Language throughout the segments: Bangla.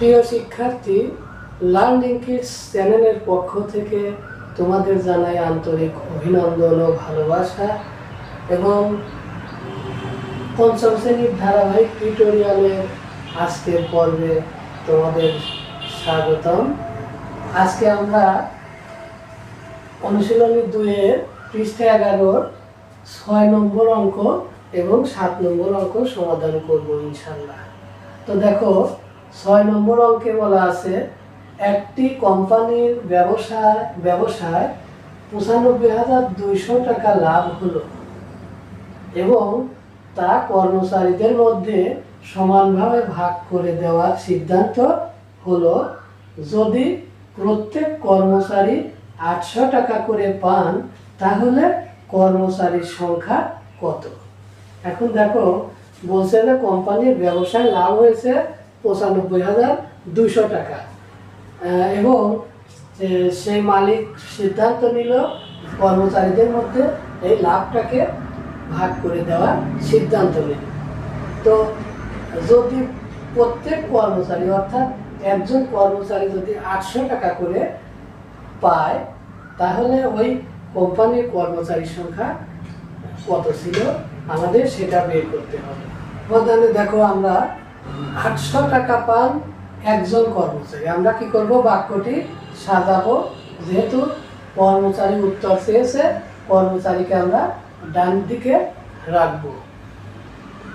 প্রিয় শিক্ষার্থী, লার্নিং কিডস চ্যানেলের পক্ষ থেকে তোমাদের জানাই আন্তরিক অভিনন্দন ও ভালোবাসা এবং পঞ্চম শ্রেণীর ধারাবাহিক টিউটোরিয়ালের আজকের পর্বে তোমাদের স্বাগতম। আজকে আমরা অনুশীলনী 2-এর পৃষ্ঠা 11-র 6 নম্বর অঙ্ক এবং 7 নম্বর অঙ্ক সমাধান করব ইনশাআল্লাহ। তো দেখো, 6 নম্বর অঙ্কে বলা আছে একটি কোম্পানির ব্যবসায় 95,200 টাকা লাভ হলো এবং তা কর্মচারীদের মধ্যে সমানভাবে ভাগ করে দেওয়ার সিদ্ধান্ত হলো যদি প্রত্যেক কর্মচারী 800 টাকা করে পান তাহলে কর্মচারীর সংখ্যা কত। এখন দেখো, বলছে যে কোম্পানির ব্যবসায় লাভ হয়েছে 95,200 টাকা এবং সেই মালিক সিদ্ধান্ত নিল কর্মচারীদের মধ্যে এই লাভটাকে ভাগ করে দেওয়ার সিদ্ধান্ত নিল। তো যদি প্রত্যেক কর্মচারী অর্থাৎ একজন কর্মচারী যদি 800 টাকা করে পায় তাহলে ওই কোম্পানির কর্মচারীর সংখ্যা কত ছিল আমাদের সেটা বের করতে হবে। প্রধানে দেখো, আমরা 800 টাকা পান একজন কর্মচারী, আমরা কি করব, বাক্যটি সাজাবো। যেহেতু কর্মচারী উত্তর চেয়েছে, কর্মচারীকে আমরা ডান দিকে রাখবো।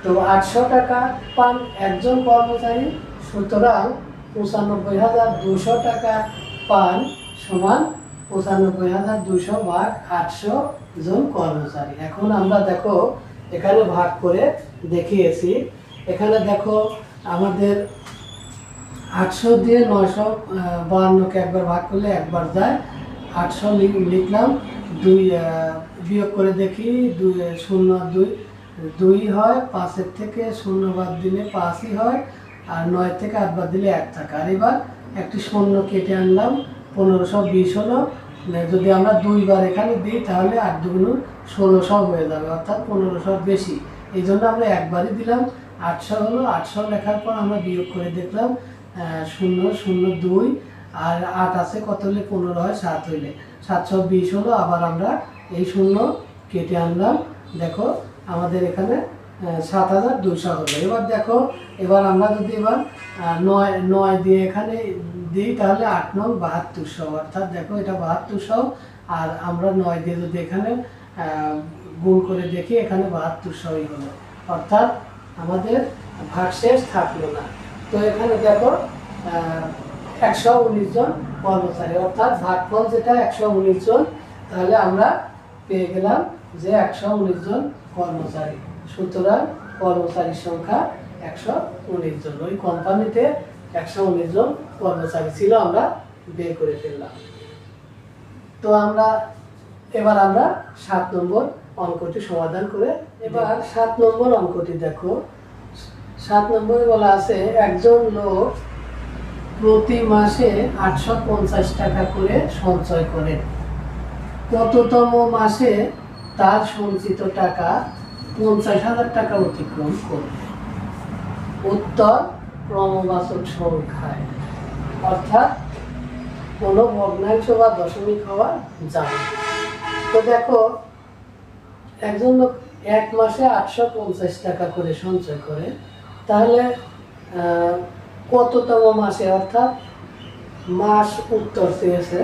তো 800 টাকা পান একজন কর্মচারী, সুতরাং 95,200 টাকা পান সমান 95,200 ভাগ 800 জন কর্মচারী। এখন আমরা দেখো এখানে ভাগ করে দেখিয়েছি। এখানে দেখো আমাদের 800 দিয়ে 952কে একবার ভাগ করলে একবার যায়, 800 লিখলাম, 2 বিয়োগ করে দেখি, 2 0 2 হয়, 5-এর থেকে 0 বাদ দিলে 5ই হয়, আর 9 থেকে 8 বাদ দিলে 1 থাকে। আর এবার একটি 0 কেটে আনলাম, 1520 হলো। যদি আমরা 2 বার এখানে দিই তাহলে 8 2 1600 হয়ে যাবে, অর্থাৎ 1500 বেশি। এই জন্য আমরা একবারই দিলাম। 800 হলো, 800 লেখার পর আমরা বিয়োগ করে দেখলাম, 0 0 2 আর 8 আছে, কত হলে 15 হয়, 7 হইলে 720 হলো। আবার আমরা এই 0 কেটে আনলাম, দেখো আমাদের এখানে 7,200 হলো। এবার দেখো, এবার আমরা যদি এবার 9 দিয়ে এখানে দিই তাহলে 8 9 7200, অর্থাৎ দেখো এটা 7200, আর আমরা 9 দিয়ে যদি এখানে গুণ করে দেখি এখানে 7200ই হলো, অর্থাৎ আমাদের ভাগশেষ থাকলো না। তো এখানে দেখো 119 জন কর্মচারী, অর্থাৎ ভাগফল যেটা 119 জন, তাহলে আমরা পেয়ে গেলাম যে 119 জন কর্মচারী। সুতরাং কর্মচারীর সংখ্যা 119 জন। ওই কোম্পানিতে 119 জন কর্মচারী ছিল, আমরা বের করে ফেললাম। তো এবার আমরা 7 নম্বর অঙ্কটি সমাধান করে, এবার 7 নম্বর অঙ্কটি দেখো। 7 নম্বরে বলা আছে একজন লোক প্রতি মাসে 850 টাকা করে সঞ্চয় করেন, কততম মাসে তার সঞ্চিত টাকা 50,000 টাকা অতিক্রম করবে। উত্তর ক্রমবাচক সংখ্যায়, অর্থাৎ কোনো ভগ্নাংশ বা দশমিক হওয়া যাবে। তো দেখো, একজন লোক এক মাসে 850 টাকা করে সঞ্চয় করে, তাহলে কততম মাসে, অর্থাৎ মাস উত্তর চেয়েছে।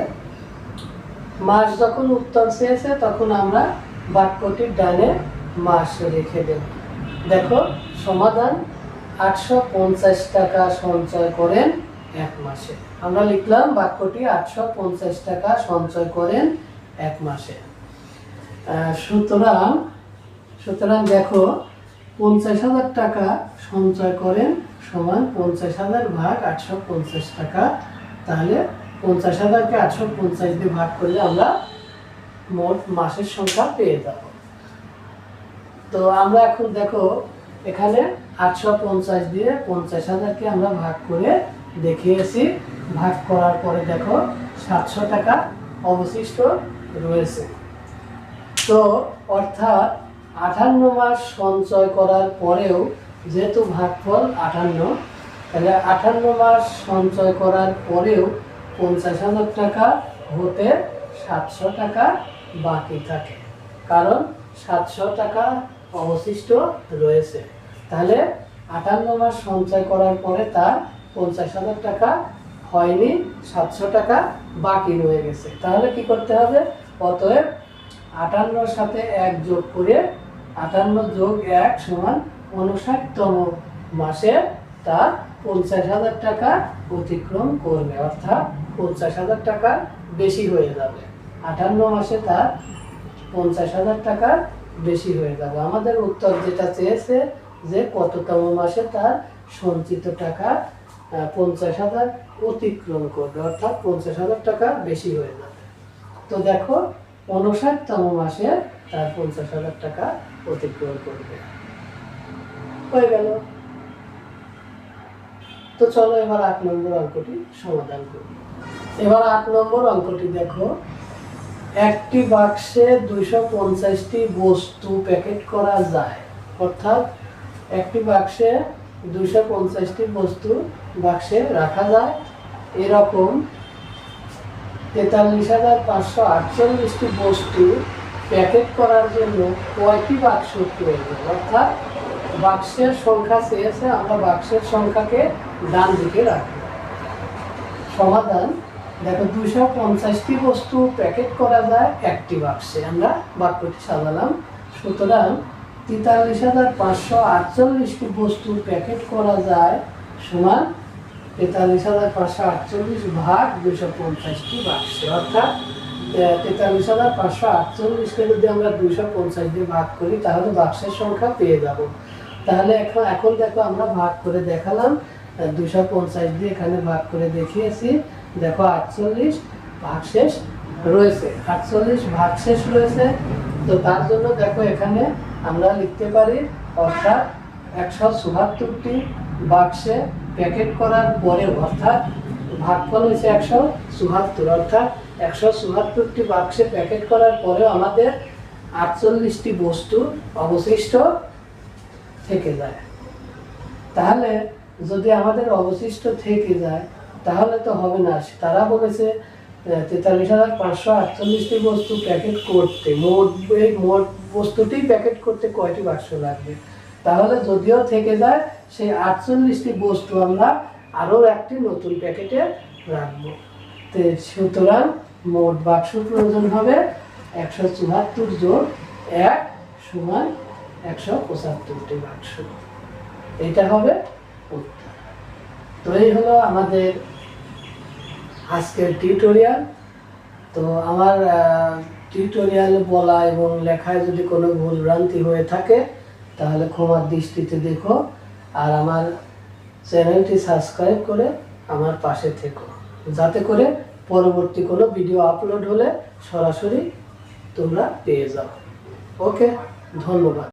মাস যখন উত্তর চেয়েছে তখন আমরা বাক্যটির ডানে মাস রেখে দেব। দেখো সমাধান, 850 টাকা সঞ্চয় করেন এক মাসে। আমরা লিখলাম বাক্যটি 850 টাকা সঞ্চয় করেন এক মাসে। সুতরাং দেখো 50,000 টাকা সঞ্চয় করেন সমান 50,000 ভাগ 850 টাকা। তাহলে 50,000কে 850 দিয়ে ভাগ করলে আমরা মোট মাসের সংখ্যা পেয়ে যাব। তো আমরা এখন দেখো এখানে 850 দিয়ে 50,000কে আমরা ভাগ করে দেখিয়েছি। ভাগ করার পরে দেখো 700 টাকা অবশিষ্ট রয়েছে। তো অর্থাৎ 58 মাস সঞ্চয় করার পরেও যেহেতু ভাগফল 58, তাহলে 58 মাস সঞ্চয় করার পরেও 50,000 টাকা হতে 700 টাকা বাকি থাকে, কারণ 700 টাকা অবশিষ্ট রয়েছে। তাহলে 58 মাস সঞ্চয় করার পরে তার 50,000 টাকা হয়নি, 700 টাকা বাকি রয়ে গেছে। তাহলে কি করতে হবে? অতএব 58 সাথে 1 যোগ করে 58 যোগ 1 সমান 59তম মাসে তার 50,000 টাকা অতিক্রম করবে, অর্থাৎ 50,000 টাকা বেশি হয়ে যাবে। 58 মাসে তার 50,000 টাকা বেশি হয়ে যাবে। আমাদের উত্তর যেটা চেয়েছে যে কততম মাসে তার সঞ্চিত টাকা 50,000 অতিক্রম করবে, অর্থাৎ 50,000 টাকা বেশি হয়ে যাবে। তো দেখো 59তম মাসে তার 50,000 টাকা অতিক্রম করবে। হয়ে গেল। তো চলো এবার 8 নম্বর অঙ্কটি সমাধান করি। এবার 8 নম্বর অঙ্কটি দেখো, একটি বাক্সে 250টি বস্তু প্যাকেট করা যায়, অর্থাৎ একটি বাক্সে 250টি বস্তু বাক্সে রাখা যায়। এরকম 43,548টি বস্তু প্যাকেট করার জন্য কয়টি বাক্স প্রয়োজন? অর্থাৎ বাক্সের সংখ্যা চেয়েছে, আমরা বাক্সের সংখ্যাকে ডান দিকে রাখি। সমাধান দেখো, 250টি বস্তু প্যাকেট করা যায় একটি বাক্সে। আমরা বাক্যটি সাজালাম। সুতরাং 43,548টি বস্তু প্যাকেট করা যায় সমান 43,548 ভাগ 250টি বাক্সে, অর্থাৎ 43,548কে যদি আমরা 250 দিয়ে ভাগ করি তাহলে বাক্সের সংখ্যা পেয়ে যাব। তাহলে এখন দেখো আমরা ভাগ করে দেখালাম, 250 দিয়ে এখানে ভাগ করে দেখিয়েছি। দেখো 48 ভাগশেষ রয়েছে, 48 ভাগশেষ রয়েছে। তো তার জন্য দেখো এখানে আমরা লিখতে পারি, অর্থাৎ 174টি বাক্সে প্যাকেট করার পরেও, অর্থাৎ ভাগফল হয়েছে 174, অর্থাৎ 174টি বাক্সে প্যাকেট করার পরেও আমাদের 48টি বস্তু অবশিষ্ট থেকে যায়। তাহলে যদি আমাদের অবশিষ্ট থেকে যায় তাহলে তো হবে না। তারা বলেছে 43,548টি বস্তু প্যাকেট করতে, মোট বস্তুটি প্যাকেট করতে কয়টি বাক্স লাগবে? তাহলে যদিও থেকে যায় সেই 48টি বস্তু আমরা আরও একটি নতুন প্যাকেটে রাখবো। তো সুতরাং মোট বাক্স প্রয়োজন হবে 174 যোগ 1 সমান 175টি বাক্স। এটা হবে উত্তর। তো এই হলো আমাদের আজকের টিউটোরিয়াল। তো আমার টিউটোরিয়াল বলা এবং লেখায় যদি কোনো ভুলভ্রান্তি হয়ে থাকে তাহলে ক্ষমার দৃষ্টিতে দেখো, আর আমার চ্যানেলটি সাবস্ক্রাইব করে আমার পাশে থেকো, যাতে করে পরবর্তী কোনো ভিডিও আপলোড হলে সরাসরি তোমরা পেয়ে যাও। ওকে, ধন্যবাদ।